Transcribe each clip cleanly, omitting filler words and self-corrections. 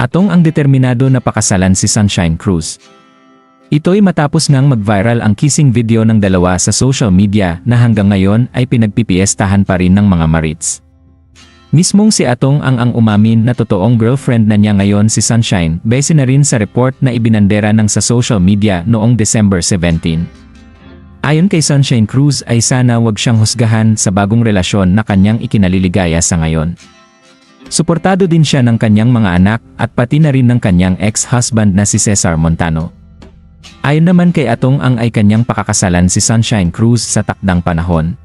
Atong ang determinado na pakasalan si Sunshine Cruz. Ito'y matapos ngang mag-viral ang kissing video ng dalawa sa social media na hanggang ngayon ay pinagpipiestahan pa rin ng mga Marits. Mismong si Atong ang umamin na totoong girlfriend na niya ngayon si Sunshine base na rin sa report na ibinandera ng sa social media noong December 17. Ayon kay Sunshine Cruz ay sana wag siyang husgahan sa bagong relasyon na kanyang ikinaliligaya sa ngayon. Suportado din siya ng kanyang mga anak at pati na rin ng kanyang ex-husband na si Cesar Montano. Ayon naman kay Atong ay kanyang pakakasalan si Sunshine Cruz sa takdang panahon.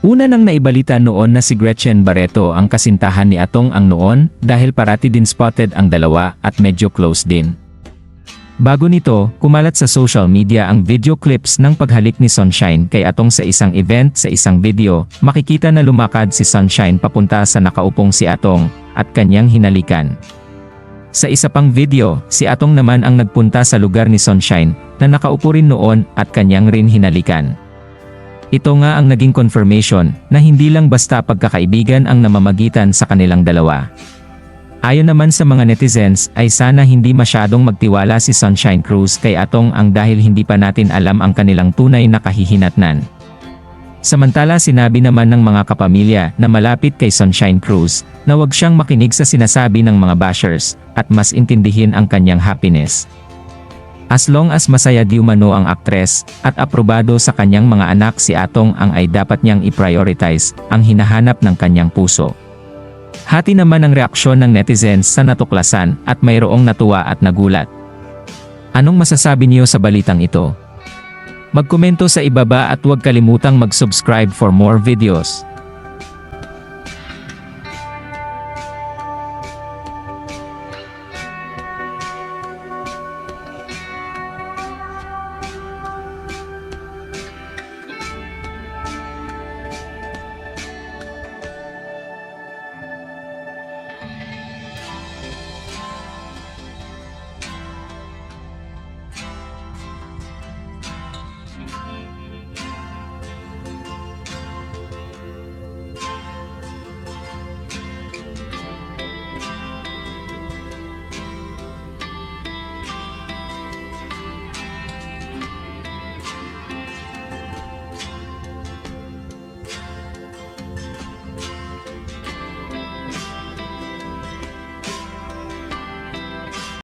Una nang naibalita noon na si Gretchen Barreto ang kasintahan ni Atong noon dahil parati din spotted ang dalawa at medyo close din. Bago nito, kumalat sa social media ang video clips ng paghalik ni Sunshine kay Atong sa isang event. Sa isang video, makikita na lumakad si Sunshine papunta sa nakaupong si Atong at kanyang hinalikan. Sa isa pang video, si Atong naman ang nagpunta sa lugar ni Sunshine na nakaupo rin noon at kanyang rin hinalikan. Ito nga ang naging confirmation na hindi lang basta pagkakaibigan ang namamagitan sa kanilang dalawa. Ayon naman sa mga netizens ay sana hindi masyadong magtiwala si Sunshine Cruz kay Atong dahil hindi pa natin alam ang kanilang tunay na kahihinatnan. Samantala sinabi naman ng mga kapamilya na malapit kay Sunshine Cruz na wag siyang makinig sa sinasabi ng mga bashers at mas intindihin ang kanyang happiness. As long as masaya di umano ang aktres at aprobado sa kanyang mga anak si Atong ay dapat niyang i-prioritize ang hinahanap ng kanyang puso. Hati naman ang reaksyon ng netizens sa natuklasan at mayroong natuwa at nagulat. Anong masasabi niyo sa balitang ito? Magkomento sa ibaba at huwag kalimutang mag-subscribe for more videos.